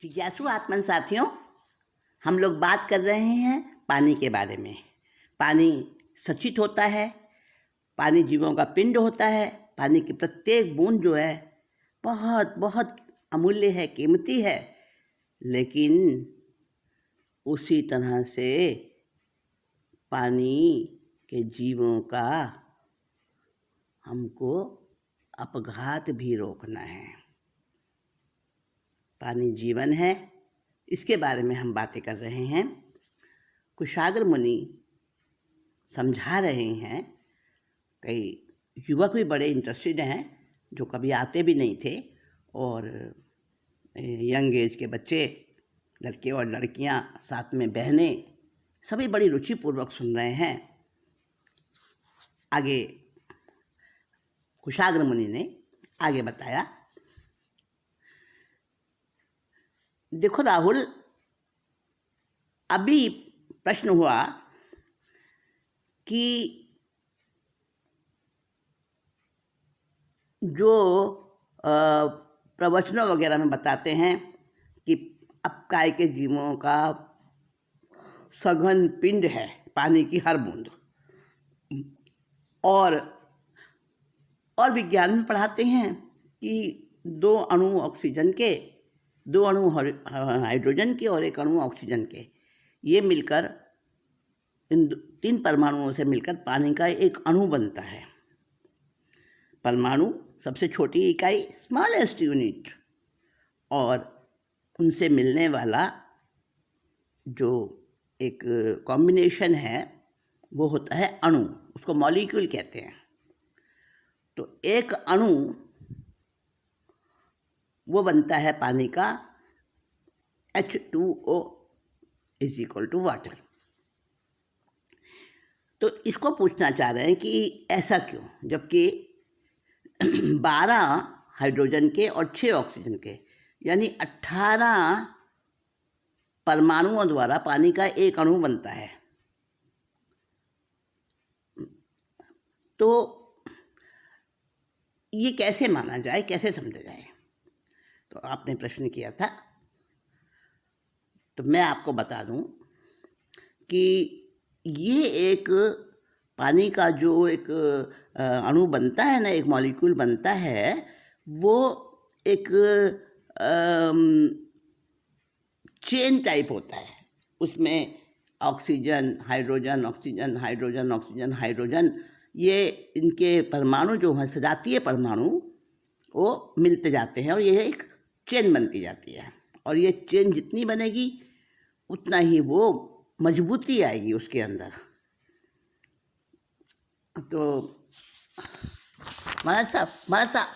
जिज्ञासु आत्मन साथियों, हम लोग बात कर रहे हैं पानी के बारे में। पानी सचित होता है, पानी जीवों का पिंड होता है। पानी की प्रत्येक बूंद जो है बहुत बहुत अमूल्य है, कीमती है। लेकिन उसी तरह से पानी के जीवों का हमको अपघात भी रोकना है। पानी जीवन है, इसके बारे में हम बातें कर रहे हैं। कुशाग्र मुनि समझा रहे हैं। कई युवक भी बड़े इंटरेस्टेड हैं जो कभी आते भी नहीं थे, और यंग एज के बच्चे, लड़के और लड़कियां, साथ में बहनें, सभी बड़ी रुचिपूर्वक सुन रहे हैं। आगे कुशाग्र मुनि ने आगे बताया, देखो राहुल, अभी प्रश्न हुआ कि जो प्रवचनों वगैरह में बताते हैं कि अपकाय के जीवों का सघन पिंड है पानी की हर बूंद, और विज्ञान में पढ़ाते हैं कि दो अणु ऑक्सीजन के, दो अणु हाइड्रोजन के और एक अणु ऑक्सीजन के, ये मिलकर इन 3 परमाणुओं से मिलकर पानी का एक अणु बनता है। परमाणु सबसे छोटी इकाई, स्मॉलेस्ट यूनिट, और उनसे मिलने वाला जो एक कॉम्बिनेशन है वो होता है अणु, उसको मॉलिक्यूल कहते हैं। तो एक अणु वो बनता है पानी का H2O = वाटर। तो इसको पूछना चाह रहे हैं कि ऐसा क्यों, जबकि 12 हाइड्रोजन के और 6 ऑक्सीजन के, यानी 18 परमाणुओं द्वारा पानी का एक अणु बनता है। तो ये कैसे माना जाए, कैसे समझा जाए? तो आपने प्रश्न किया था, तो मैं आपको बता दूं कि ये एक पानी का जो एक अणु बनता है ना, एक मॉलिक्यूल बनता है, वो एक चेन टाइप होता है। उसमें oxygen, hydrogen, oxygen, hydrogen, oxygen, hydrogen, ये इनके परमाणु जो हैं, सजातीय परमाणु, वो मिलते जाते हैं और ये एक चेन बनती जाती है। और ये चेन जितनी बनेगी उतना ही वो मजबूती आएगी उसके अंदर। तो महाराज साहब,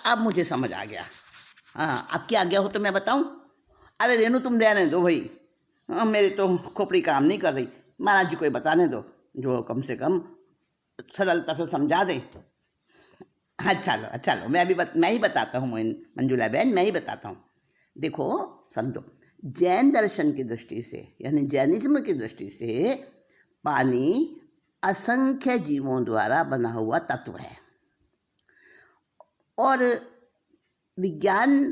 अब मुझे समझ आ गया। हाँ, अब क्या आ गया हो तो मैं बताऊं? अरे रेनू, तुम रहने दो भाई, हाँ, मेरी तो खोपड़ी काम नहीं कर रही। महाराज जी को बताने दो जो कम से कम सरलता से समझा दें। अच्छा लो, मैं ही बताता हूँ मंजुला बहन, मैं ही बताता हूँ। देखो, समझो, जैन दर्शन की दृष्टि से, यानी जैनिज्म की दृष्टि से, पानी असंख्य जीवों द्वारा बना हुआ तत्व है। और विज्ञान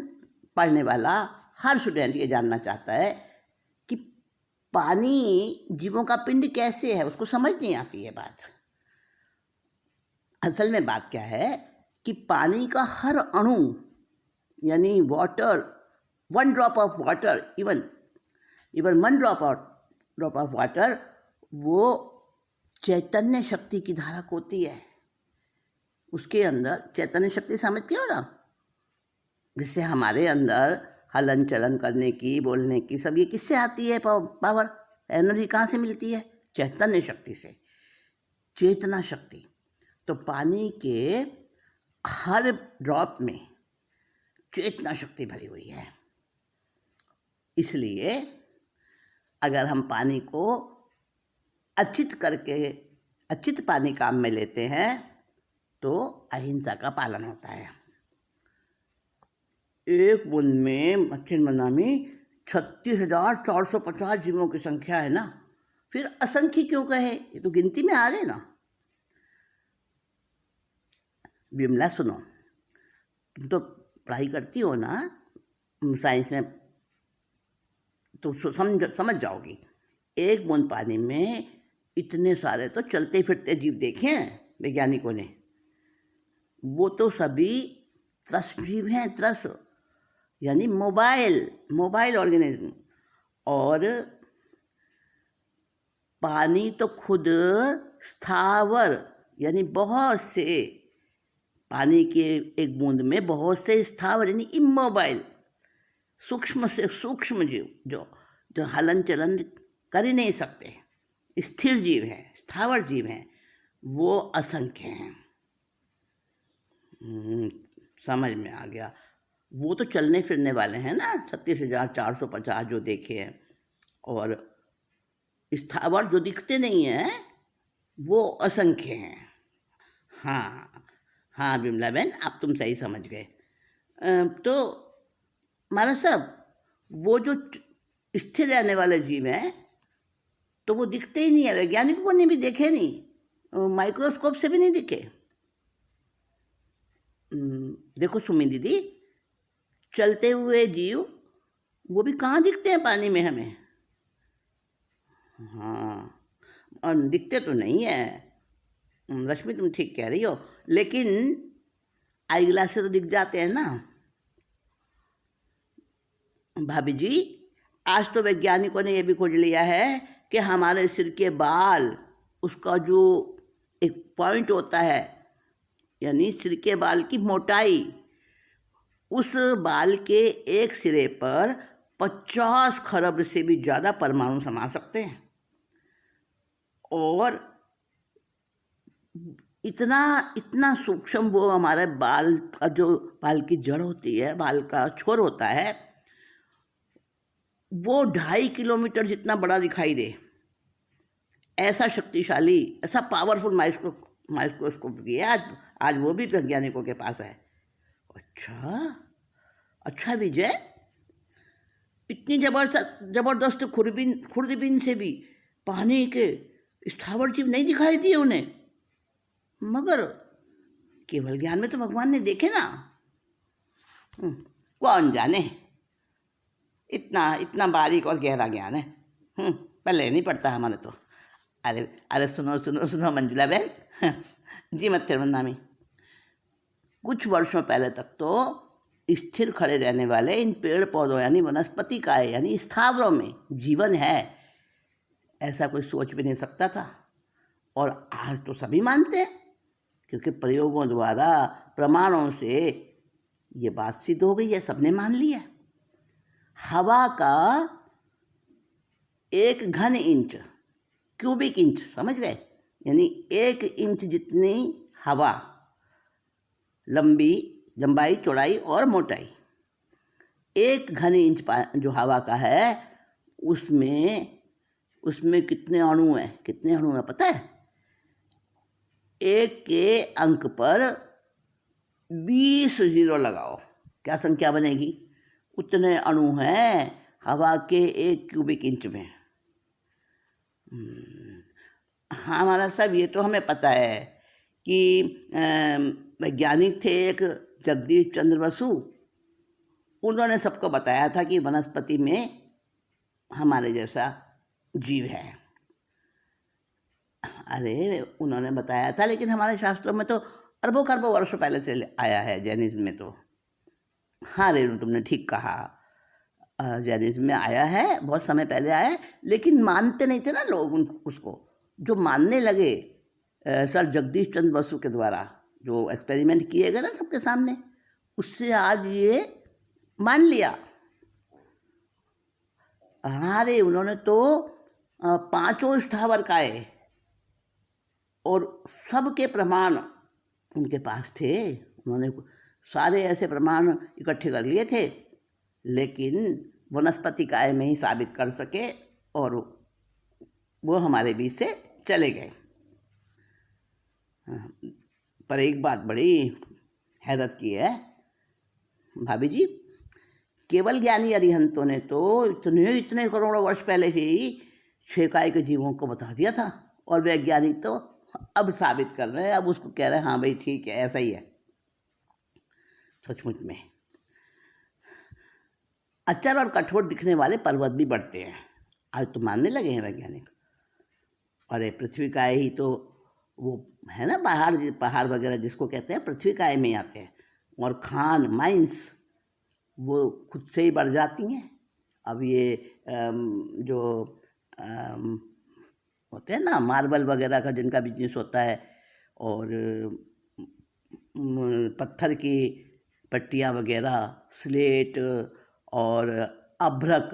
पढ़ने वाला हर स्टूडेंट ये जानना चाहता है कि पानी जीवों का पिंड कैसे है, उसको समझ नहीं आती है बात। असल में बात क्या है कि पानी का हर अणु, यानी water, 1 drop of water, even 1 drop of water, वो चैतन्य शक्ति की धारक होती है। उसके अंदर चैतन्य शक्ति समझ के हो ना, जिससे हमारे अंदर हलन चलन करने की, बोलने की, सब ये किससे आती है? पावर, एनर्जी कहाँ से मिलती है? चैतन्य शक्ति से, चेतना शक्ति। तो पानी के हर ड्रॉप में चेतना शक्ति भरी हुई है। इसलिए अगर हम पानी को अच्छित पानी काम में लेते हैं तो अहिंसा का पालन होता है। एक बूंद में मच्छिन्मना में 36,450 जीवों की संख्या है ना, फिर असंख्य क्यों कहे? ये तो गिनती में आ रहे ना। विमला, सुनो, तुम तो पढ़ाई करती हो ना, साइंस में तो समझ जाओगी। एक बूंद पानी में इतने सारे तो चलते फिरते जीव देखे हैं वैज्ञानिकों ने। वो तो सभी त्रस जीव हैं, त्रस यानी मोबाइल ऑर्गेनिज्म। और पानी तो खुद स्थावर यानी बहुत से, पानी के एक बूंद में बहुत से स्थावर यानी इमोबाइल, सूक्ष्म से सूक्ष्म जीव जो जो हलन चलन कर ही नहीं सकते, स्थिर जीव हैं, स्थावर जीव हैं, वो असंख्य हैं। समझ में आ गया। वो तो चलने फिरने वाले हैं ना, 36,450 जो देखे हैं। और स्थावर जो दिखते नहीं हैं वो असंख्य हैं। हाँ हाँ विमला बहन, आप तुम सही समझ गए। तो माना साहब, वो जो स्थिर रहने वाले जीव हैं तो वो दिखते ही नहीं है, वैज्ञानिकों ने भी देखे नहीं, माइक्रोस्कोप से भी नहीं दिखे। देखो सुमी दीदी, चलते हुए जीव वो भी कहाँ दिखते हैं पानी में हमें। हाँ, और दिखते तो नहीं है। रश्मि तुम ठीक कह रही हो, लेकिन आई ग्लास से तो दिख जाते हैं ना। भाभी जी, आज तो वैज्ञानिकों ने यह भी खोज लिया है कि हमारे सिर के बाल, उसका जो एक पॉइंट होता है यानी सिर के बाल की मोटाई, उस बाल के एक सिरे पर 50 खरब से भी ज़्यादा परमाणु समा सकते हैं। और इतना सूक्ष्म वो हमारे बाल का, जो बाल की जड़ होती है, बाल का छोर होता है, वो 2.5 किलोमीटर जितना बड़ा दिखाई दे। ऐसा शक्तिशाली, ऐसा पावरफुल माइक्रोस्कोप भी है आज वो भी वैज्ञानिकों के पास है। अच्छा विजय, इतनी जबरदस्त खुर्दबीन से भी पानी के स्थावर जीव नहीं दिखाई दिए उन्हें, मगर केवल ज्ञान में तो भगवान ने देखे ना। कौन जाने, इतना बारीक और गहरा ज्ञान है। पहले नहीं पड़ता हमारे तो। अरे सुनो मंजुला बहन, जी मत नामी। कुछ वर्षों पहले तक तो स्थिर खड़े रहने वाले इन पेड़ पौधों यानी वनस्पति काय यानी स्थावरों में जीवन है, ऐसा कोई सोच भी नहीं सकता था। और आज तो सभी मानते हैं, क्योंकि प्रयोगों द्वारा, प्रमाणों से ये बात सिद्ध हो गई है, सबने मान लिया। हवा का 1 घन इंच, क्यूबिक इंच, समझ गए, यानी 1 इंच जितनी हवा, लंबाई, चौड़ाई और मोटाई, 1 घन इंच जो हवा का है, उसमें कितने अणु हैं पता है? 1 के अंक पर 20 जीरो लगाओ, क्या संख्या बनेगी? उतने अणु हैं हवा के 1 क्यूबिक इंच में। हाँ हमारा सब, ये तो हमें पता है कि वैज्ञानिक थे एक जगदीश चंद्र बसु, उन्होंने सबको बताया था कि वनस्पति में हमारे जैसा जीव है। अरे उन्होंने बताया था, लेकिन हमारे शास्त्रों में तो अरबों खरबों वर्षों पहले से आया है, जैनिज्म में तो। हाँ रेणु, तुमने ठीक कहा, जैनिज्म में आया है, बहुत समय पहले आया है, लेकिन मानते नहीं थे ना लोग उसको। जो मानने लगे सर जगदीश चंद्र बसु के द्वारा जो एक्सपेरिमेंट किए गए ना सबके सामने, उससे आज ये मान लिया। हाँ रे, उन्होंने तो 5 स्थावर काए और सबके प्रमाण उनके पास थे। उन्होंने सारे ऐसे प्रमाण इकट्ठे कर लिए थे, लेकिन वनस्पति काय में ही साबित कर सके, और वो हमारे बीच से चले गए। पर एक बात बड़ी हैरत की है भाभी जी, केवल ज्ञानी अरिहंतों ने तो इतने करोड़ों वर्ष पहले ही छेकाई के जीवों को बता दिया था, और वैज्ञानिक तो अब साबित कर रहे हैं, अब उसको कह रहे हैं हाँ भाई ठीक है, ऐसा ही है। सचमुच में अचल और कठोर दिखने वाले पर्वत भी बढ़ते हैं। आज तो मानने लगे हैं वैज्ञानिक। अरे पृथ्वी काय ही तो वो है ना, पहाड़ पहाड़ वगैरह जिसको कहते हैं पृथ्वी काय में ही आते हैं। और खान माइंस वो खुद से ही बढ़ जाती हैं। अब ये जो अम, होते हैं ना मार्बल वगैरह का जिनका बिजनेस होता है, और पत्थर की पट्टियाँ वगैरह, स्लेट और अभ्रक,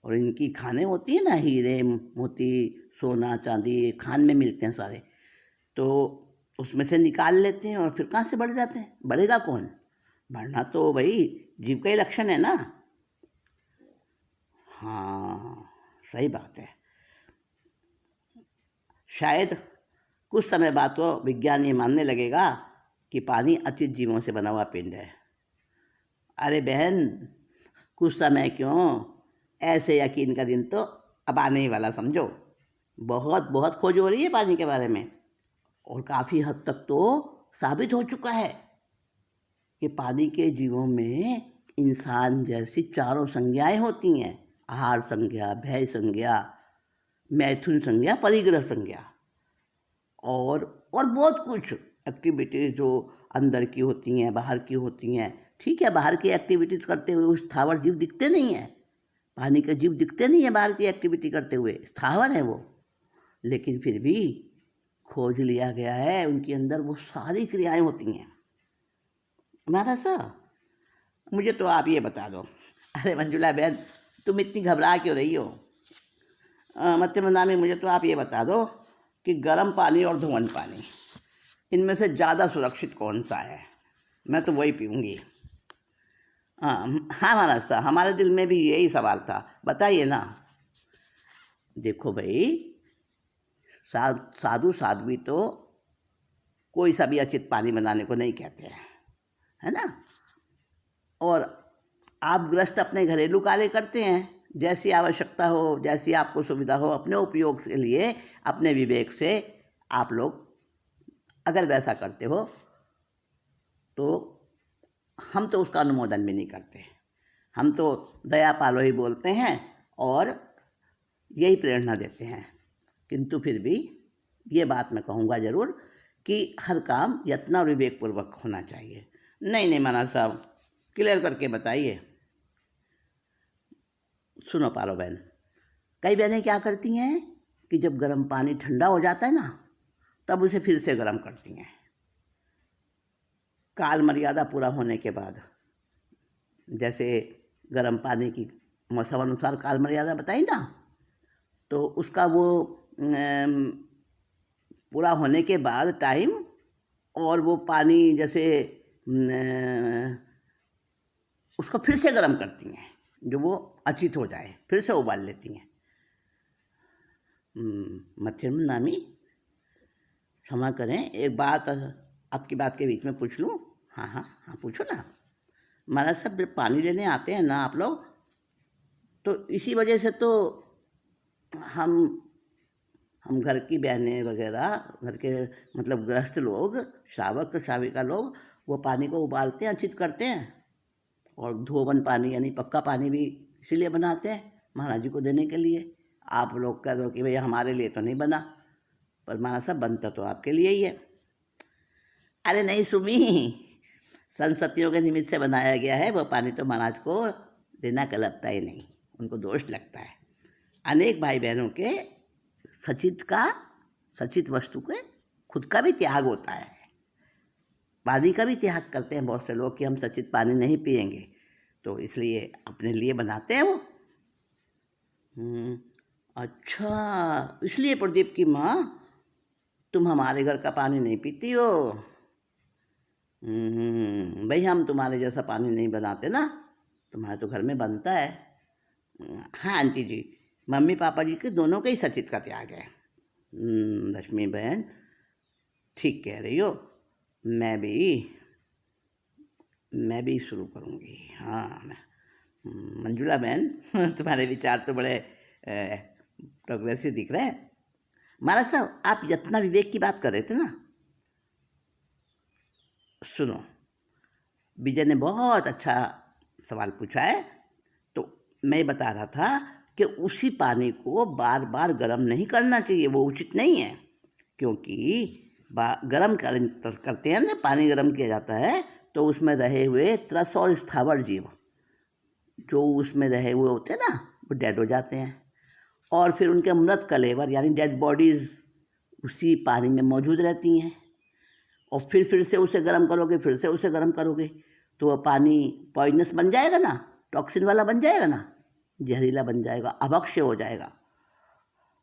और इनकी खानें होती हैं ना, हीरे मोती सोना चांदी खान में मिलते हैं सारे, तो उसमें से निकाल लेते हैं और फिर कहाँ से बढ़ जाते हैं। बढ़ेगा कौन? बढ़ना तो भाई जीव का ही लक्षण है ना। हाँ सही बात है। शायद कुछ समय बाद तो विज्ञान ये मानने लगेगा कि पानी अचित जीवों से बना हुआ पिंड है। अरे बहन, कुछ समय क्यों, ऐसे यकीन का दिन तो अब आने ही वाला समझो। बहुत बहुत खोज हो रही है पानी के बारे में, और काफ़ी हद तक तो साबित हो चुका है कि पानी के जीवों में इंसान जैसी चारों संज्ञाएं होती हैं। आहार संज्ञा, भय संज्ञा, मैथुन संज्ञा, परिग्रह संज्ञा, और बहुत कुछ एक्टिविटीज़ जो अंदर की होती हैं बाहर की होती हैं। ठीक है, बाहर की एक्टिविटीज़ करते हुए उस स्थावर जीव दिखते नहीं हैं, पानी के जीव दिखते नहीं हैं बाहर की एक्टिविटी करते हुए, स्थावर है वो, लेकिन फिर भी खोज लिया गया है उनके अंदर वो सारी क्रियाएं होती हैं। महाराज साहब, मुझे तो आप ये बता दो। अरे मंजुला बहन, तुम इतनी घबरा क्यों रही हो? मत्स्यमंदामी, मुझे तो आप ये बता दो कि गर्म पानी और धुआं पानी, इनमें से ज़्यादा सुरक्षित कौन सा है? मैं तो वही पीऊँगी। हाँ महाराज साहब, हमारे दिल में भी यही सवाल था, बताइए ना। देखो भाई, साधु साध्वी तो कोई सा भी अचित पानी बनाने को नहीं कहते हैं, है ना। और आप गृहस्थ अपने घरेलू कार्य करते हैं, जैसी आवश्यकता हो, जैसी आपको सुविधा हो, अपने उपयोग के लिए, अपने विवेक से आप लोग अगर वैसा करते हो तो हम तो उसका अनुमोदन भी नहीं करते। हम तो दया पालो ही बोलते हैं और यही प्रेरणा देते हैं। किंतु फिर भी ये बात मैं कहूँगा ज़रूर कि हर काम यत्न और विवेकपूर्वक होना चाहिए। नहीं नहीं महाराज साहब, क्लियर करके बताइए। सुनो पारो बहन, कई बहनें क्या करती हैं कि जब गर्म पानी ठंडा हो जाता है ना, तब उसे फिर से गर्म करती हैं, काल मर्यादा पूरा होने के बाद। जैसे गर्म पानी की मौसम अनुसार काल मर्यादा बताई ना, तो उसका वो पूरा होने के बाद टाइम, और वो पानी जैसे उसको फिर से गर्म करती हैं, जो वो अचित हो जाए, फिर से उबाल लेती हैं। मत्स्यमंदामी, क्षमा करें, एक बात आपकी बात के बीच में पूछ लूँ? हाँ हाँ हाँ, पूछो ना। महाराज साहब, जब पानी लेने आते हैं ना आप लोग, तो इसी वजह से तो हम घर की बहनें वगैरह, घर के मतलब गृहस्थ लोग, श्रावक श्राविका लोग, वो पानी को उबालते हैं, अचित करते हैं, और धोवन पानी यानी पक्का पानी भी इसीलिए बनाते हैं महाराज जी को देने के लिए। आप लोग कह दो कि भैया हमारे लिए तो नहीं बना, पर महाराज साहब बनता तो आपके लिए ही है। अरे नहीं सुमी, संसतियों के निमित्त से बनाया गया है, वो पानी तो महाराज को देना लगता ही नहीं, उनको दोष लगता है। अनेक भाई बहनों के सचित वस्तु के खुद का भी त्याग होता है, पानी का भी त्याग करते हैं बहुत से लोग कि हम सचित पानी नहीं पिएंगे, तो इसलिए अपने लिए बनाते हैं वो। अच्छा, इसलिए प्रदीप की माँ तुम हमारे घर का पानी नहीं पीती हो। भाई हम तुम्हारे जैसा पानी नहीं बनाते ना, तुम्हारे तो घर में बनता है। हाँ आंटी जी, मम्मी पापा जी के दोनों के ही सचित का त्याग है। लक्ष्मी बहन ठीक कह रही हो, मैं भी शुरू करूँगी। हाँ मंजुला बहन, तुम्हारे विचार तो बड़े प्रोग्रेसिव दिख रहे हैं। महाराज साहब, आप यत्न विवेक की बात कर रहे थे ना, सुनो, विजय ने बहुत अच्छा सवाल पूछा है मैं बता रहा था कि उसी पानी को बार बार गर्म नहीं करना चाहिए, वो उचित नहीं है। क्योंकि गर्म करते हैं ना, पानी गर्म किया जाता है तो उसमें रहे हुए त्रस और स्थावर जीव जो उसमें रहे हुए होते हैं ना, वो डेड हो जाते हैं और फिर उनके मृत कलेवर यानी डेड बॉडीज़ उसी पानी में मौजूद रहती हैं। और फिर से उसे गर्म करोगे, फिर से उसे गर्म करोगे तो वह पानी पॉइजनस बन जाएगा ना, टॉक्सिन वाला बन जाएगा ना, जहरीला बन जाएगा, अभक्ष्य हो जाएगा।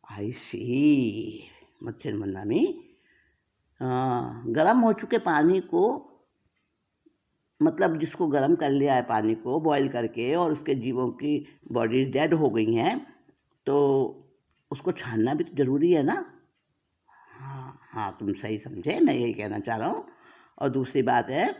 आई सी मच्छर मन्ना में गर्म हो चुके पानी को, मतलब जिसको गर्म कर लिया है पानी को बॉईल करके और उसके जीवों की बॉडी डेड हो गई हैं, तो उसको छानना भी तो ज़रूरी है ना। हाँ हाँ, तुम सही समझे, मैं यही कहना चाह रहा हूँ। और दूसरी बात है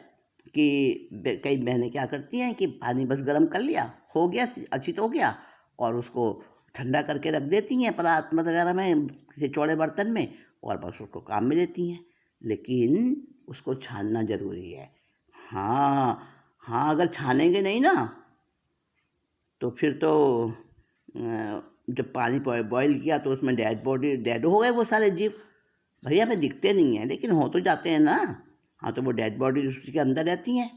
कि कई बहनें क्या करती हैं कि पानी बस गर्म कर लिया, हो गया, अच्छी तो हो गया, और उसको ठंडा करके रख देती हैं परात वगैरह में, किसी चौड़े बर्तन में, और बस उसको काम में लेती हैं। लेकिन उसको छानना ज़रूरी है। हाँ हाँ, अगर छानेंगे नहीं ना तो फिर तो जब पानी बॉईल किया तो उसमें डेड हो गए वो सारे जीव। भैया हमें दिखते नहीं हैं लेकिन हो तो जाते हैं ना। हाँ, तो वो डेड बॉडी उसके अंदर रहती हैं,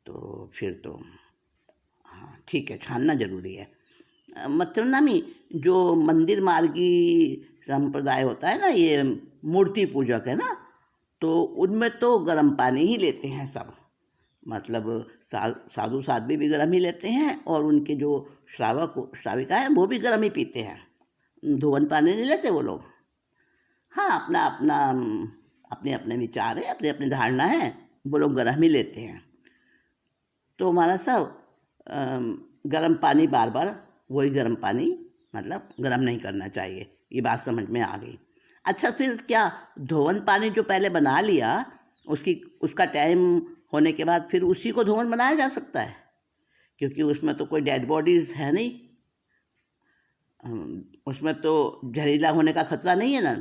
तो फिर तो हाँ ठीक है, छानना ज़रूरी है। मतलब ना मी, जो मंदिर मार्गी संप्रदाय होता है ना, ये मूर्ति पूजक है ना, तो उनमें तो गर्म पानी ही लेते हैं सब। मतलब साधु साध्वी भी गर्म ही लेते हैं और उनके जो श्राविका है वो भी गर्म ही पीते हैं, धोवन पानी नहीं लेते वो लोग। हाँ, अपना अपना अपने अपने विचार है, अपने अपनी धारणा है, वो लोग गर्म ही लेते हैं। तो हमारा सब गर्म पानी बार बार वही गर्म पानी मतलब गर्म नहीं करना चाहिए, ये बात समझ में आ गई। अच्छा, फिर क्या धोवन पानी जो पहले बना लिया उसका टाइम होने के बाद फिर उसी को धोवन बनाया जा सकता है? क्योंकि उसमें तो कोई डेड बॉडीज है नहीं, उसमें तो जहरीला होने का खतरा नहीं है ना।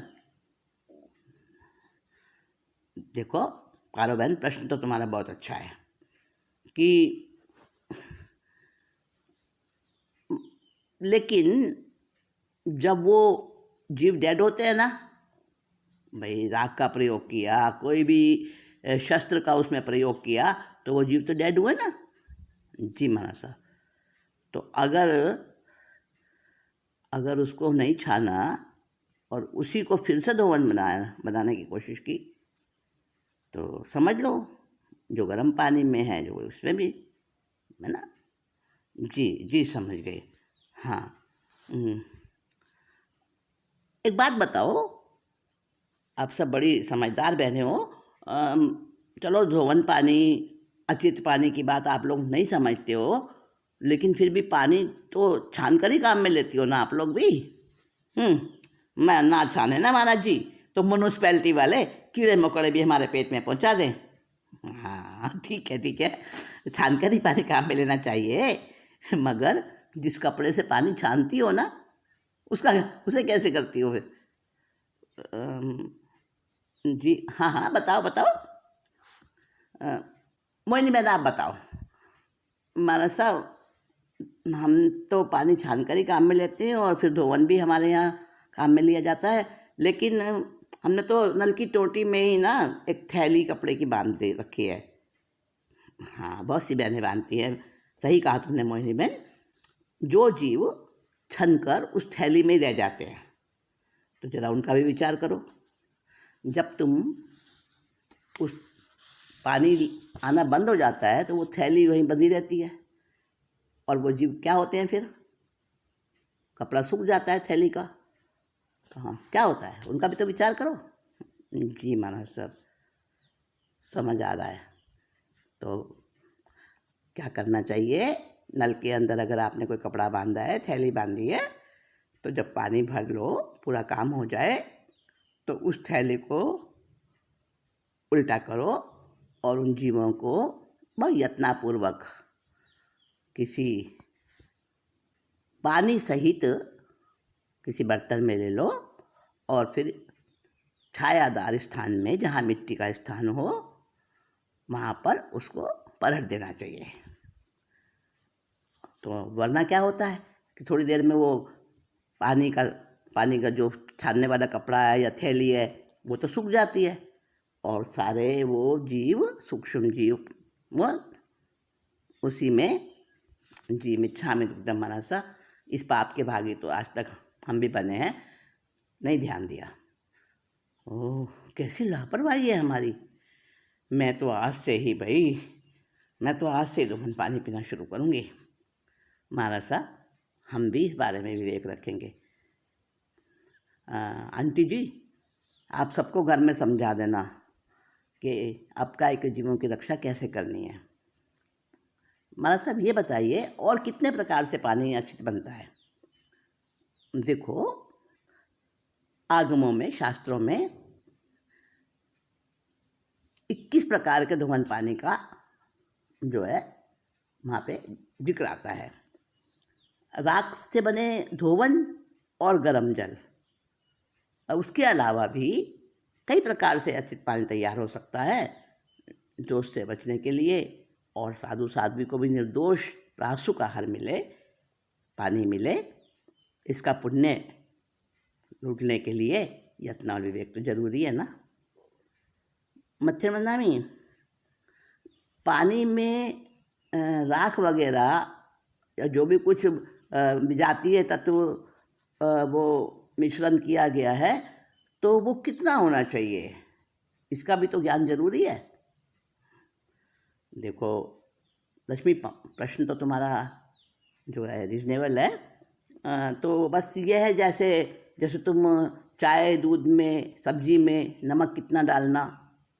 देखो पारो बहन, प्रश्न तो तुम्हारा बहुत अच्छा है कि लेकिन जब वो जीव डेड होते हैं ना, भाई राख का प्रयोग किया, कोई भी शस्त्र का उसमें प्रयोग किया, तो वो जीव तो डेड हुए ना। जी महाराज साहब, तो अगर उसको नहीं छाना और उसी को फिर से धोवन बनाने की कोशिश की तो समझ लो जो गर्म पानी में है जो उसमें भी है ना। जी जी, समझ गए। हाँ, एक बात बताओ, आप सब बड़ी समझदार बहने हो। चलो धोवन पानी, अचित पानी की बात आप लोग नहीं समझते हो, लेकिन फिर भी पानी तो छान कर ही काम में लेती हो ना आप लोग भी। मैं ना छाने ना महाराज जी, तो म्यूनसिपैलिटी वाले कीड़े मकोड़े भी हमारे पेट में पहुंचा दें। हाँ ठीक है ठीक है, छान कर ही पानी काम में लेना चाहिए। मगर जिस कपड़े से पानी छानती हो ना, उसे कैसे करती हो फिर? जी हाँ हाँ, बताओ बताओ। मोहिनी मैडम आप बताओ। महाराज साहब, हम तो पानी छान कर ही काम में लेते हैं और फिर धोवन भी हमारे यहाँ काम में लिया जाता है। लेकिन हमने तो नल की टोटी में ही ना एक थैली कपड़े की बांध दे रखी है। हाँ, बहुत सी बहनें बांधती हैं। सही कहा तुमने मोहिनी बहन, जो जीव छन कर उस थैली में ही रह जाते हैं, तो जरा उनका भी विचार करो। जब तुम उस पानी आना बंद हो जाता है तो वो थैली वहीं बंधी रहती है और वो जीव क्या होते हैं फिर? कपड़ा सूख जाता है थैली का, तो हाँ क्या होता है, उनका भी तो विचार करो। जी महाराज साहब, समझ आ रहा है। तो क्या करना चाहिए, नल के अंदर अगर आपने कोई कपड़ा बांधा है, थैली बांधी है, तो जब पानी भर लो, पूरा काम हो जाए, तो उस थैली को उल्टा करो और उन जीवों को बहुत यत्नपूर्वक किसी पानी सहित किसी बर्तन में ले लो और फिर छायादार स्थान में, जहाँ मिट्टी का स्थान हो, वहाँ पर उसको पलट देना चाहिए। तो वरना क्या होता है कि थोड़ी देर में वो पानी का जो छानने वाला कपड़ा है या थैली है वो तो सूख जाती है, और सारे वो जीव, सूक्ष्म जीव, वो उसी में जी मिच्छा में दुग्धम मनसा, इस पाप के भागी तो आज तक हम भी बने हैं, नहीं ध्यान दिया। ओह, कैसी लापरवाही है हमारी। मैं तो आज से ही धुमन पानी पीना शुरू करूँगी। महाराज साहब, हम भी इस बारे में विवेक रखेंगे। आंटी जी, आप सबको घर में समझा देना कि अपकाय के जीवों की रक्षा कैसे करनी है। महाराज साहब, ये बताइए और कितने प्रकार से पानी अच्छित बनता है? देखो, आगमों में, शास्त्रों में 21 प्रकार के धुमन पानी का जो है वहाँ पे जिक्र आता है। राख से बने धोवन और गर्म जल, उसके अलावा भी कई प्रकार से अच्छित पानी तैयार हो सकता है दोष से बचने के लिए, और साधु साध्वी को भी निर्दोष प्रासुक आहार मिले, पानी मिले, इसका पुण्य लूटने के लिए यत्न और विवेक तो जरूरी है ना। मच्छर मंदामी, पानी में राख वगैरह या जो भी कुछ विजातीय तत्व वो मिश्रण किया गया है, तो वो कितना होना चाहिए, इसका भी तो ज्ञान जरूरी है। देखो लक्ष्मी, प्रश्न तो तुम्हारा जो है रीजनेबल है। तो बस ये है, जैसे तुम चाय दूध में सब्जी में नमक कितना डालना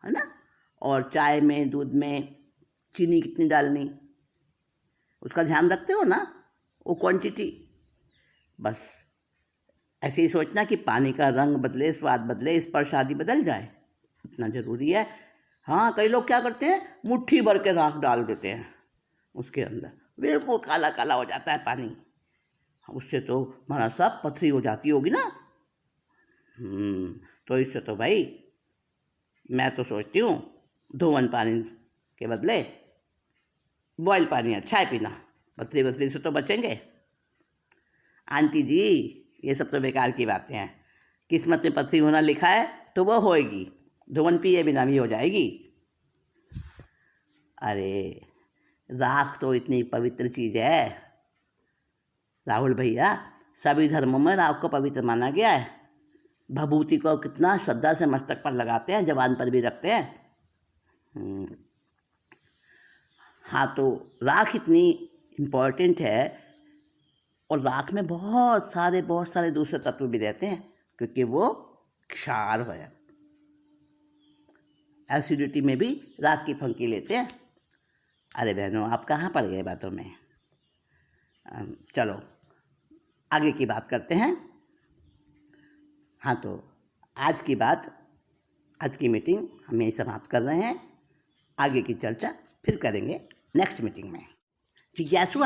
है ना, और चाय में दूध में चीनी कितनी डालनी, उसका ध्यान रखते हो ना, वो क्वांटिटी। बस ऐसे ही सोचना कि पानी का रंग बदले, स्वाद बदले, स्पर्श आदि बदल जाए, इतना ज़रूरी है। हाँ, कई लोग क्या करते हैं, मुट्ठी भर के राख डाल देते हैं उसके अंदर, बिल्कुल काला काला हो जाता है पानी। उससे तो महाराज साहब पथरी हो जाती होगी ना। तो इससे तो भाई मैं तो सोचती हूँ धोवन पानी के बदले बॉयल पानी अच्छा है पीना, पथरी वथरी से तो बचेंगे। आंटी जी, ये सब तो बेकार की बातें हैं। किस्मत में पथरी होना लिखा है तो वो होएगी, धोवन पिए बिना भी हो जाएगी। अरे राख तो इतनी पवित्र चीज़ है राहुल भैया, सभी धर्मों में राख को पवित्र माना गया है। भभूति को कितना श्रद्धा से मस्तक पर लगाते हैं, जबान पर भी रखते हैं। हाँ, तो राख इतनी इम्पोर्टेंट है, और राख में बहुत सारे दूसरे तत्व भी रहते हैं, क्योंकि वो क्षार है। एसिडिटी में भी राख की फंकी लेते हैं। अरे बहनों, आप कहाँ पड़ गए बातों में। चलो आगे की बात करते हैं। हाँ, तो आज की मीटिंग हम यहीं समाप्त कर रहे हैं। आगे की चर्चा फिर करेंगे नेक्स्ट मीटिंग में। जिज्ञासु